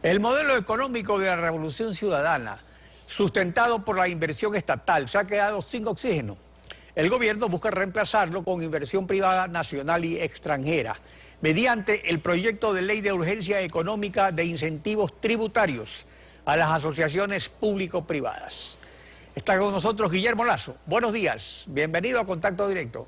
El modelo económico de la Revolución Ciudadana, sustentado por la inversión estatal, se ha quedado sin oxígeno. El gobierno busca reemplazarlo con inversión privada nacional y extranjera, mediante el proyecto de ley de urgencia económica de incentivos tributarios a las asociaciones público-privadas. Está con nosotros Guillermo Lazo. Buenos días, bienvenido a Contacto Directo.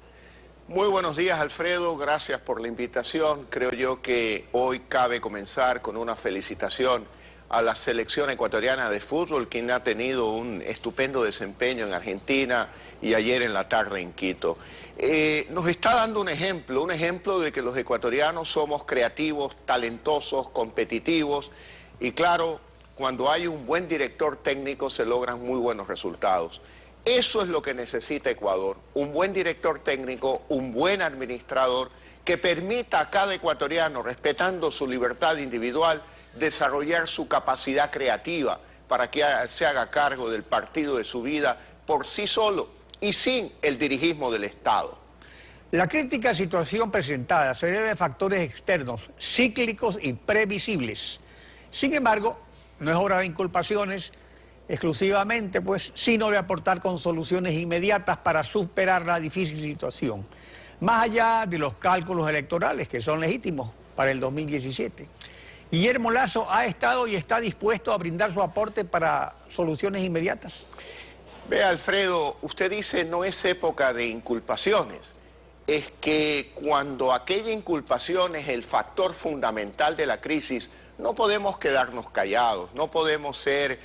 Muy buenos días, Alfredo, gracias por la invitación. Creo yo que hoy cabe comenzar con una felicitación a la selección ecuatoriana de fútbol, quien ha tenido un estupendo desempeño en Argentina y ayer en la tarde en Quito. Nos está dando un ejemplo de que los ecuatorianos somos creativos, talentosos, competitivos y claro, cuando hay un buen director técnico se logran muy buenos resultados. Eso es lo que necesita Ecuador, un buen director técnico, un buen administrador que permita a cada ecuatoriano, respetando su libertad individual, desarrollar su capacidad creativa para que se haga cargo del partido de su vida por sí solo y sin el dirigismo del Estado. La crítica situación presentada se debe a factores externos, cíclicos y previsibles. Sin embargo, no es hora de inculpaciones exclusivamente, sino de aportar con soluciones inmediatas para superar la difícil situación, más allá de los cálculos electorales que son legítimos para el 2017. Guillermo Lazo ha estado y está dispuesto a brindar su aporte para soluciones inmediatas. Vea, Alfredo, usted dice no es época de inculpaciones. Es que cuando aquella inculpación es el factor fundamental de la crisis, no podemos quedarnos callados, no podemos ser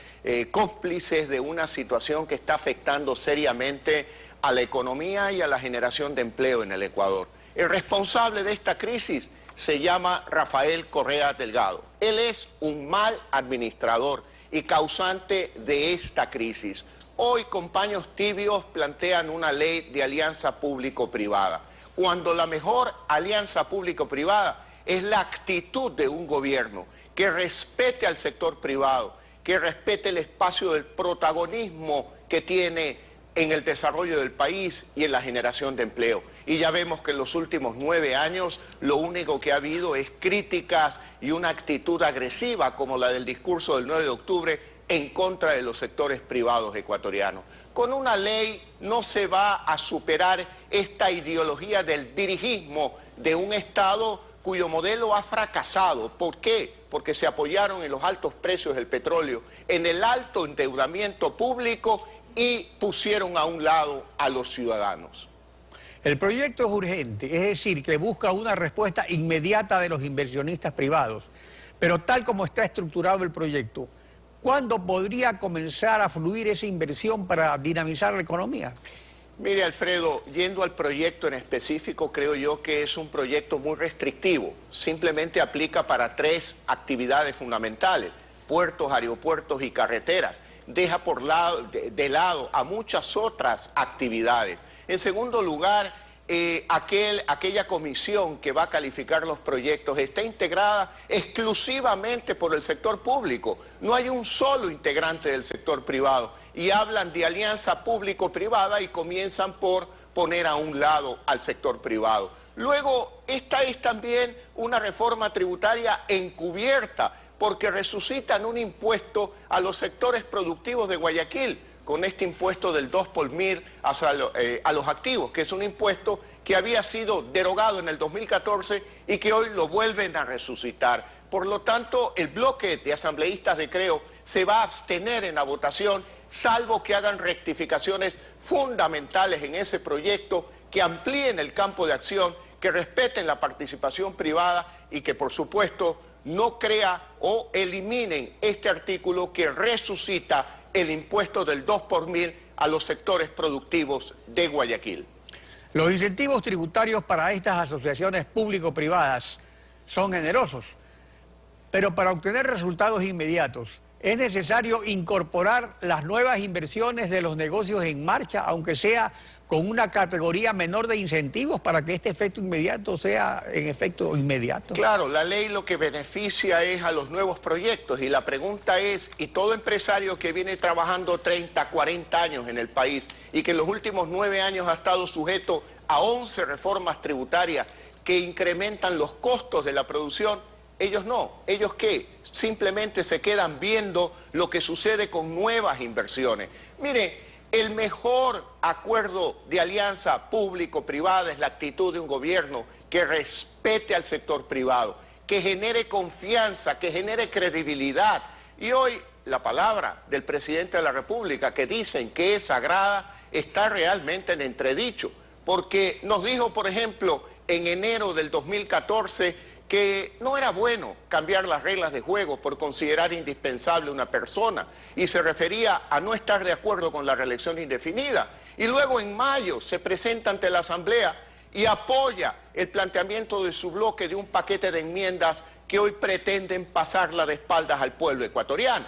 cómplices de una situación que está afectando seriamente a la economía y a la generación de empleo en el Ecuador. El responsable de esta crisis se llama Rafael Correa Delgado. Él es un mal administrador y causante de esta crisis. Hoy, con paños tibios, plantean una ley de alianza público-privada, cuando la mejor alianza público-privada es la actitud de un gobierno que respete al sector privado, que respete el espacio del protagonismo que tiene en el desarrollo del país y en la generación de empleo. Y ya vemos que en los últimos 9 años lo único que ha habido es críticas y una actitud agresiva como la del discurso del 9 de octubre en contra de los sectores privados ecuatorianos. Con una ley no se va a superar esta ideología del dirigismo de un Estado cuyo modelo ha fracasado. ¿Por qué? Porque se apoyaron en los altos precios del petróleo, en el alto endeudamiento público y pusieron a un lado a los ciudadanos. El proyecto es urgente, es decir, que busca una respuesta inmediata de los inversionistas privados. Pero tal como está estructurado el proyecto, ¿cuándo podría comenzar a fluir esa inversión para dinamizar la economía? Mire, Alfredo, yendo al proyecto en específico, creo yo que es un proyecto muy restrictivo. Simplemente aplica para 3 actividades fundamentales: puertos, aeropuertos y carreteras. Deja de lado a muchas otras actividades. En segundo lugar, aquella comisión que va a calificar los proyectos está integrada exclusivamente por el sector público. No hay un solo integrante del sector privado. Y hablan de alianza público-privada y comienzan por poner a un lado al sector privado. Luego, esta es también una reforma tributaria encubierta, porque resucitan un impuesto a los sectores productivos de Guayaquil, con este impuesto del 2 por mil a los activos, que es un impuesto que había sido derogado en el 2014 y que hoy lo vuelven a resucitar. Por lo tanto, el bloque de asambleístas de Creo se va a abstener en la votación, salvo que hagan rectificaciones fundamentales en ese proyecto, que amplíen el campo de acción, que respeten la participación privada y que, por supuesto, no crea o eliminen este artículo que resucita el impuesto del 2 por mil a los sectores productivos de Guayaquil. Los incentivos tributarios para estas asociaciones público-privadas son generosos, pero para obtener resultados inmediatos es necesario incorporar las nuevas inversiones de los negocios en marcha, aunque sea con una categoría menor de incentivos, para que este efecto inmediato sea en efecto inmediato. Claro, la ley lo que beneficia es a los nuevos proyectos y la pregunta es, ¿y todo empresario que viene trabajando 30, 40 años en el país y que en los últimos 9 años ha estado sujeto a 11 reformas tributarias que incrementan los costos de la producción, ellos no. ¿Ellos qué? Simplemente se quedan viendo lo que sucede con nuevas inversiones. Mire, el mejor acuerdo de alianza público-privada es la actitud de un gobierno que respete al sector privado, que genere confianza, que genere credibilidad. Y hoy la palabra del presidente de la República, que dicen que es sagrada, está realmente en entredicho, porque nos dijo, por ejemplo, en enero del 2014, que no era bueno cambiar las reglas de juego por considerar indispensable una persona, y se refería a no estar de acuerdo con la reelección indefinida. Y luego en mayo se presenta ante la Asamblea y apoya el planteamiento de su bloque de un paquete de enmiendas que hoy pretenden pasarla de espaldas al pueblo ecuatoriano.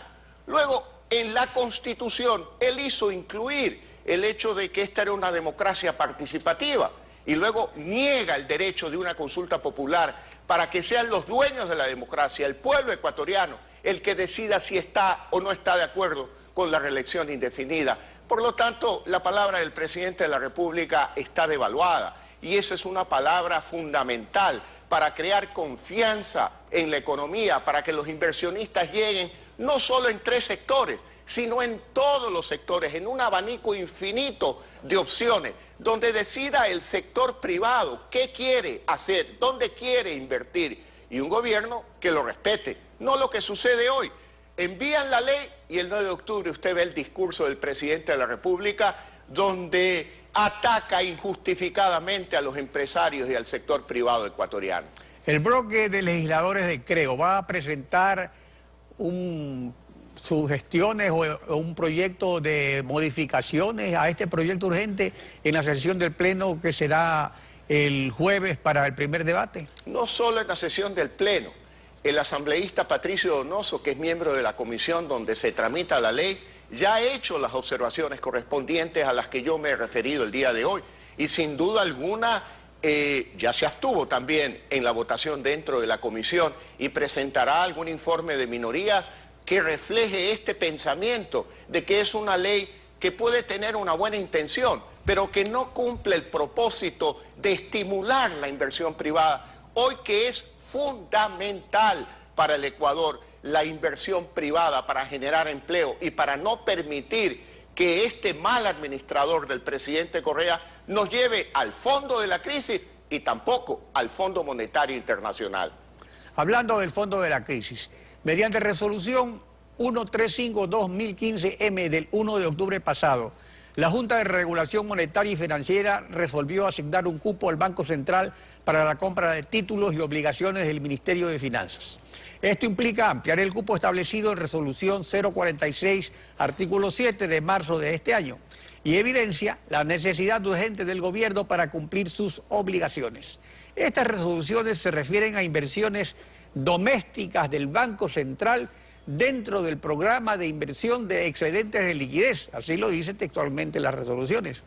Luego, en la Constitución, él hizo incluir el hecho de que esta era una democracia participativa, y luego niega el derecho de una consulta popular para que sean los dueños de la democracia, el pueblo ecuatoriano, el que decida si está o no está de acuerdo con la reelección indefinida. Por lo tanto, la palabra del presidente de la República está devaluada, y esa es una palabra fundamental para crear confianza en la economía, para que los inversionistas lleguen no solo en 3 sectores, sino en todos los sectores, en un abanico infinito de opciones, donde decida el sector privado qué quiere hacer, dónde quiere invertir, y un gobierno que lo respete, no lo que sucede hoy. Envían la ley y el 9 de octubre usted ve el discurso del presidente de la República, donde ataca injustificadamente a los empresarios y al sector privado ecuatoriano. El bloque de legisladores de Creo va a presentar sugestiones o un proyecto de modificaciones a este proyecto urgente en la sesión del Pleno que será el jueves para el primer debate. No solo en la sesión del Pleno, el asambleísta Patricio Donoso, que es miembro de la comisión donde se tramita la ley, ya ha hecho las observaciones correspondientes a las que yo me he referido el día de hoy, y sin duda alguna ya se abstuvo también en la votación dentro de la comisión y presentará algún informe de minorías que refleje este pensamiento de que es una ley que puede tener una buena intención, pero que no cumple el propósito de estimular la inversión privada, hoy que es fundamental para el Ecuador la inversión privada para generar empleo y para no permitir que este mal administrador del presidente Correa nos lleve al fondo de la crisis y tampoco al Fondo Monetario Internacional. Hablando del fondo de la crisis, mediante resolución 135-2015-M del 1 de octubre pasado, la Junta de Regulación Monetaria y Financiera resolvió asignar un cupo al Banco Central para la compra de títulos y obligaciones del Ministerio de Finanzas. Esto implica ampliar el cupo establecido en resolución 046, artículo 7 de marzo de este año, y evidencia la necesidad urgente del gobierno para cumplir sus obligaciones. Estas resoluciones se refieren a inversiones domésticas del Banco Central dentro del programa de inversión de excedentes de liquidez, así lo dice textualmente las resoluciones.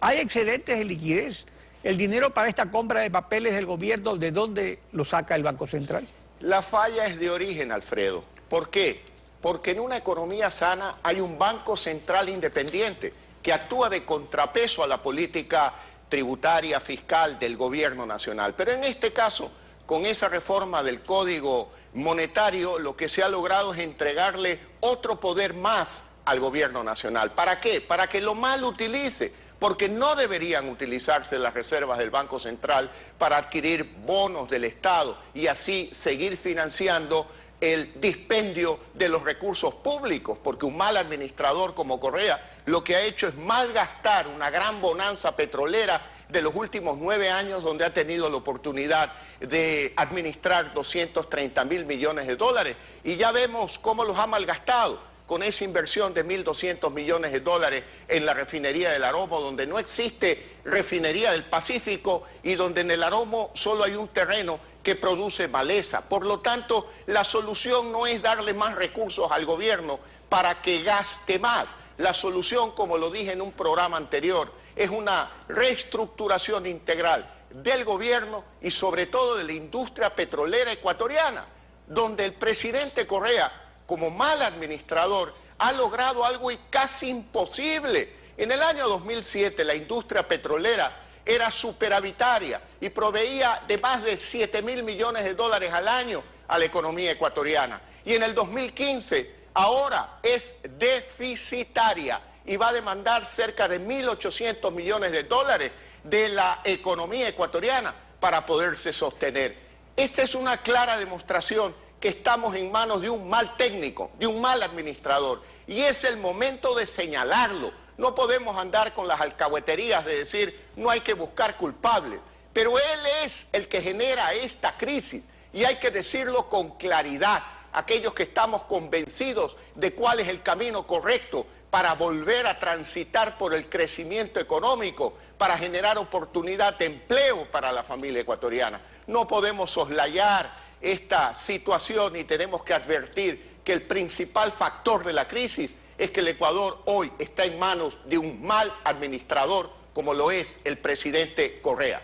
¿Hay excedentes de liquidez? ¿El dinero para esta compra de papeles del gobierno, de dónde lo saca el Banco Central? La falla es de origen, Alfredo. ¿Por qué? Porque en una economía sana hay un Banco Central independiente que actúa de contrapeso a la política tributaria, fiscal del gobierno nacional. Pero en este caso, con esa reforma del Código Monetario, lo que se ha logrado es entregarle otro poder más al gobierno nacional. ¿Para qué? Para que lo mal utilice, porque no deberían utilizarse las reservas del Banco Central para adquirir bonos del Estado y así seguir financiando el dispendio de los recursos públicos, porque un mal administrador como Correa lo que ha hecho es malgastar una gran bonanza petrolera de los últimos 9 años, donde ha tenido la oportunidad de administrar 230.000 millones de dólares, y ya vemos cómo los ha malgastado con esa inversión de 1.200 millones de dólares en la refinería del Aromo, donde no existe refinería del Pacífico y donde en el Aromo solo hay un terreno que produce maleza. Por lo tanto, la solución no es darle más recursos al gobierno para que gaste más. La solución, como lo dije en un programa anterior, es una reestructuración integral del gobierno y sobre todo de la industria petrolera ecuatoriana, donde el presidente Correa, como mal administrador, ha logrado algo casi imposible. En el año 2007 la industria petrolera era superavitaria y proveía de más de 7.000 millones de dólares al año a la economía ecuatoriana. Y en el 2015 ahora es deficitaria y va a demandar cerca de 1.800 millones de dólares de la economía ecuatoriana para poderse sostener. Esta es una clara demostración que estamos en manos de un mal técnico, de un mal administrador, y es el momento de señalarlo. No podemos andar con las alcahueterías de decir no hay que buscar culpables, pero él es el que genera esta crisis y hay que decirlo con claridad. Aquellos que estamos convencidos de cuál es el camino correcto para volver a transitar por el crecimiento económico, para generar oportunidad de empleo para la familia ecuatoriana. No podemos soslayar esta situación y tenemos que advertir que el principal factor de la crisis es que el Ecuador hoy está en manos de un mal administrador como lo es el presidente Correa.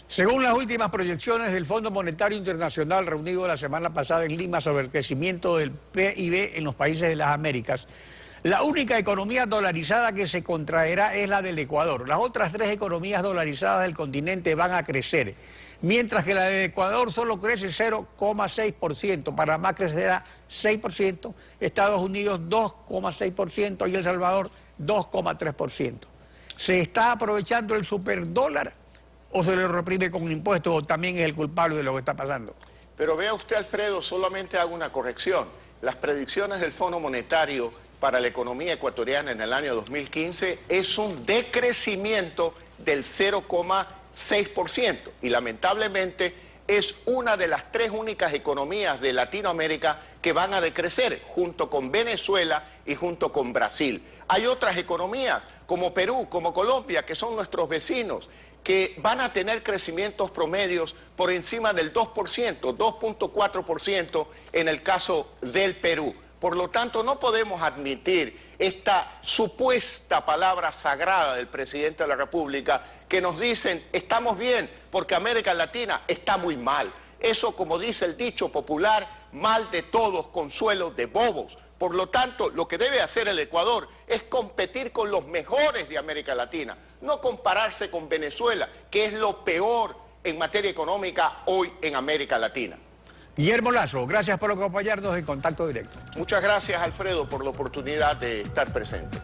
Según las últimas proyecciones del Fondo Monetario Internacional reunido la semana pasada en Lima sobre el crecimiento del PIB en los países de las Américas, la única economía dolarizada que se contraerá es la del Ecuador. Las otras tres economías dolarizadas del continente van a crecer, mientras que la del Ecuador solo crece 0,6%, Panamá crecerá 6%, Estados Unidos 2,6% y El Salvador 2,3%. ¿Se está aprovechando el superdólar o se le reprime con impuestos o también es el culpable de lo que está pasando? Pero vea usted, Alfredo, solamente hago una corrección. Las predicciones del Fondo Monetario para la economía ecuatoriana en el año 2015 es un decrecimiento del 0,6% y lamentablemente es una de las tres únicas economías de Latinoamérica que van a decrecer junto con Venezuela y junto con Brasil. Hay otras economías como Perú, como Colombia, que son nuestros vecinos, que van a tener crecimientos promedios por encima del 2%, 2,4% en el caso del Perú. Por lo tanto, no podemos admitir esta supuesta palabra sagrada del presidente de la República que nos dicen estamos bien porque América Latina está muy mal. Eso, como dice el dicho popular, mal de todos, consuelo de bobos. Por lo tanto, lo que debe hacer el Ecuador es competir con los mejores de América Latina, no compararse con Venezuela, que es lo peor en materia económica hoy en América Latina. Guillermo Lazo, gracias por acompañarnos en Contacto Directo. Muchas gracias, Alfredo, por la oportunidad de estar presente.